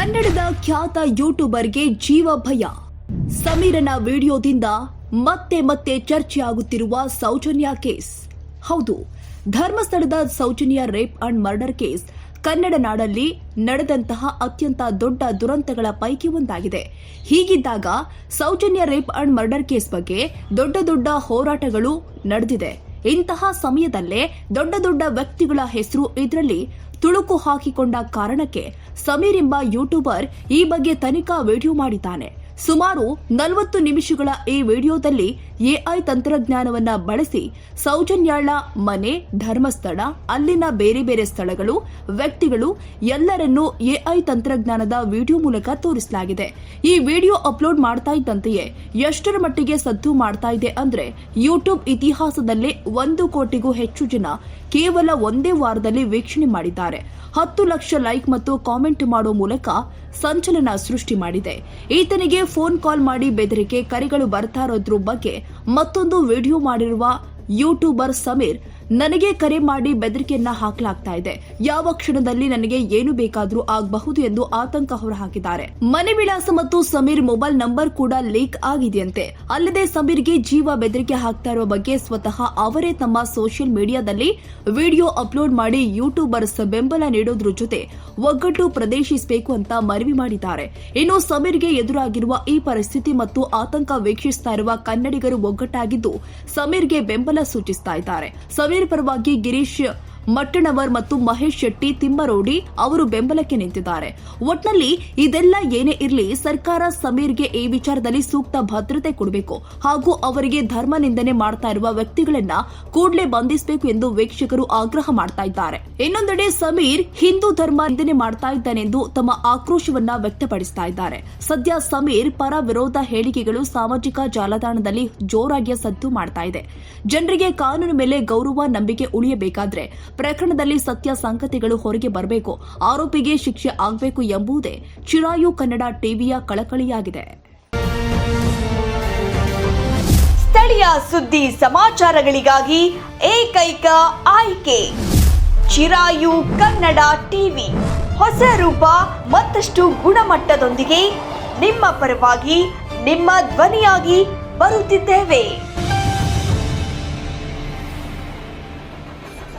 ಕನ್ನಡದ ಖ್ಯಾತ ಯೂಟ್ಯೂಬರ್ಗೆ ಜೀವ ಭಯ. ಸಮೀರನ ವಿಡಿಯೋದಿಂದ ಮತ್ತೆ ಮತ್ತೆ ಚರ್ಚೆಯಾಗುತ್ತಿರುವ ಸೌಜನ್ಯ ಕೇಸ್. ಹೌದು, ಧರ್ಮಸ್ಥಳದ Soujanya rape and murder case Kannada ನಾಡಲ್ಲಿ ನಡೆದಂತಹ ಅತ್ಯಂತ ದೊಡ್ಡ ದುರಂತಗಳ ಪೈಕಿ ಒಂದಾಗಿದೆ. ಹೀಗಿದ್ದಾಗ Soujanya rape and murder case ಬಗ್ಗೆ ದೊಡ್ಡ ದೊಡ್ಡ ಹೋರಾಟಗಳು ನಡೆದಿದೆ. ಇಂತಹ ಸಮಯದಲ್ಲೇ ದೊಡ್ಡ ದೊಡ್ಡ ವ್ಯಕ್ತಿಗಳ ಹೆಸರು ಇದರಲ್ಲಿ ತುಳುಕು ಹಾಕಿಕೊಂಡ ಕಾರಣಕ್ಕೆ ಸಮೀರ್ ಎಂಬ ಯೂಟ್ಯೂಬರ್ ಈ ಬಗ್ಗೆ ತನಿಖಾ ವಿಡಿಯೋ ಮಾಡಿದ್ದಾನೆ. ಸುಮಾರು 40 ನಿಮಿಷಗಳ ಈ ವಿಡಿಯೋದಲ್ಲಿ ಎಐ ತಂತ್ರಜ್ಞಾನವನ್ನ ಬಳಸಿ ಸೌಜನ್ಯಾಳ ಮನೆ, ಧರ್ಮಸ್ಥಳ, ಅಲ್ಲಿನ ಬೇರೆ ಬೇರೆ ಸ್ಥಳಗಳು, ವ್ಯಕ್ತಿಗಳು ಎಲ್ಲರನ್ನೂ ಎಐ ತಂತ್ರಜ್ಞಾನದ ವಿಡಿಯೋ ಮೂಲಕ ತೋರಿಸಲಾಗಿದೆ. ಈ ವಿಡಿಯೋ ಅಪ್ಲೋಡ್ ಮಾಡ್ತಾ ಇದ್ದಂತೆಯೇ ಎಷ್ಟರ ಮಟ್ಟಿಗೆ ಸದ್ದು ಮಾಡ್ತಾ ಇದೆ ಅಂದ್ರೆ ಯೂಟ್ಯೂಬ್ ಇತಿಹಾಸದಲ್ಲೇ 1 ಕೋಟಿಗೂ ಹೆಚ್ಚು ಜನ ಕೇವಲ ಒಂದೇ ವಾರದಲ್ಲಿ ವೀಕ್ಷಣೆ ಮಾಡಿದ್ದಾರೆ. 10 ಲಕ್ಷ ಲೈಕ್ ಮತ್ತು ಕಾಮೆಂಟ್ ಮಾಡೋ ಮೂಲಕ ಸಂಚಲನ ಸೃಷ್ಟಿ ಮಾಡಿದೆ. ಈತನಿಗೆ ಫೋನ್ ಕಾಲ್ ಮಾಡಿ ಬೆದರಿಕೆ ಕರೆಗಳು ಬರ್ತಾ ಇರೋದ್ರ ಬಗ್ಗೆ ಮತ್ತೊಂದು ವಿಡಿಯೋ ಮಾಡಿರುವ ಯೂಟ್ಯೂಬರ್ ಸಮೀರ್, ನನಗೆ ಕರೆ ಮಾಡಿ ಬೆದರಿಕೆಯನ್ನ ಹಾಕಲಾಗ್ತಾ ಇದೆ, ಯಾವ ಕ್ಷಣದಲ್ಲಿ ನನಗೆ ಏನು ಬೇಕಾದ್ರೂ ಆಗಬಹುದು ಎಂದು ಆತಂಕ ಹೊರಹಾಕಿದ್ದಾರೆ. ಮನೆ ವಿಳಾಸ ಮತ್ತು ಸಮೀರ್ ಮೊಬೈಲ್ ನಂಬರ್ ಕೂಡ ಲೀಕ್ ಆಗಿದೆಯಂತೆ. ಅಲ್ಲದೆ ಸಮೀರ್ಗೆ ಜೀವ ಬೆದರಿಕೆ ಹಾಕ್ತಾ ಇರುವ ಬಗ್ಗೆ ಸ್ವತಃ ಅವರೇ ತಮ್ಮ ಸೋಷಿಯಲ್ ಮೀಡಿಯಾದಲ್ಲಿ ವಿಡಿಯೋ ಅಪ್ಲೋಡ್ ಮಾಡಿ ಯೂಟ್ಯೂಬರ್ಸ್ ಬೆಂಬಲ ನೀಡೋದ್ರ ಜೊತೆ ಒಗ್ಗಟ್ಟು ಪ್ರದರ್ಶಿಸಬೇಕು ಅಂತ ಮನವಿ ಮಾಡಿದ್ದಾರೆ. ಇನ್ನು ಸಮೀರ್ಗೆ ಎದುರಾಗಿರುವ ಈ ಪರಿಸ್ಥಿತಿ ಮತ್ತು ಆತಂಕ ವೀಕ್ಷಿಸ್ತಾ ಇರುವ ಕನ್ನಡಿಗರು ಒಗ್ಗಟ್ಟಾಗಿದ್ದು ಸಮೀರ್ಗೆ ಬೆಂಬಲ ಸೂಚಿಸ್ತಾ ಇದ್ದಾರೆ. ಸಮೀರ್ ಪರವಾಗಿ ಗಿರೀಶ್ ಮಟ್ಟಣವರ್ ಮತ್ತು ಮಹೇಶ್ ಶೆಟ್ಟಿ ತಿಮ್ಮರೋಡಿ ಅವರು ಬೆಂಬಲಕ್ಕೆ ನಿಂತಿದ್ದಾರೆ. ಒಟ್ನಲ್ಲಿ ಇದೆಲ್ಲ ಏನೇ ಇರಲಿ, ಸರ್ಕಾರ ಸಮೀರ್ಗೆ ಈ ವಿಚಾರದಲ್ಲಿ ಸೂಕ್ತ ಭದ್ರತೆ ಕೊಡಬೇಕು ಹಾಗೂ ಅವರಿಗೆ ಧರ್ಮ ನಿಂದನೆ ಮಾಡ್ತಾ ಇರುವ ವ್ಯಕ್ತಿಗಳನ್ನ ಕೂಡಲೇ ಬಂಧಿಸಬೇಕು ಎಂದು ವೀಕ್ಷಕರು ಆಗ್ರಹ ಮಾಡ್ತಾ ಇದ್ದಾರೆ. ಇನ್ನೊಂದೆಡೆ ಸಮೀರ್ ಹಿಂದೂ ಧರ್ಮ ನಿಂದನೆ ಮಾಡ್ತಾ ಇದ್ದಾನೆಂದು ತಮ್ಮ ಆಕ್ರೋಶವನ್ನ ವ್ಯಕ್ತಪಡಿಸ್ತಾ ಇದ್ದಾರೆ. ಸದ್ಯ ಸಮೀರ್ ಪರ ವಿರೋಧ ಹೇಳಿಕೆಗಳು ಸಾಮಾಜಿಕ ಜಾಲತಾಣದಲ್ಲಿ ಜೋರಾಗಿ ಸದ್ದು ಮಾಡ್ತಾ ಇದೆ. ಜನರಿಗೆ ಕಾನೂನು ಮೇಲೆ ಗೌರವ, ನಂಬಿಕೆ ಉಳಿಯಬೇಕಾದ್ರೆ ಪ್ರಕರಣದಲ್ಲಿ ಸತ್ಯ ಸಂಗತಿಗಳು ಹೊರಗೆ ಬರಬೇಕು, ಆರೋಪಿಗೆ ಶಿಕ್ಷೆ ಆಗಬೇಕು ಎಂಬುದೇ ಚಿರಾಯು ಕನ್ನಡ ಟಿವಿಯ ಕಳಕಳಿಯಾಗಿದೆ. ಸ್ಥಳೀಯ ಸುದ್ದಿ ಸಮಾಚಾರಗಳಿಗಾಗಿ ಏಕೈಕ ಆಯ್ಕೆ ಚಿರಾಯು ಕನ್ನಡ ಟಿವಿ. ಹೊಸ ರೂಪ ಮತ್ತಷ್ಟು ಗುಣಮಟ್ಟದೊಂದಿಗೆ ನಿಮ್ಮ ಪರವಾಗಿ, ನಿಮ್ಮ ಧ್ವನಿಯಾಗಿ ಬರುತ್ತಿದ್ದೇವೆ.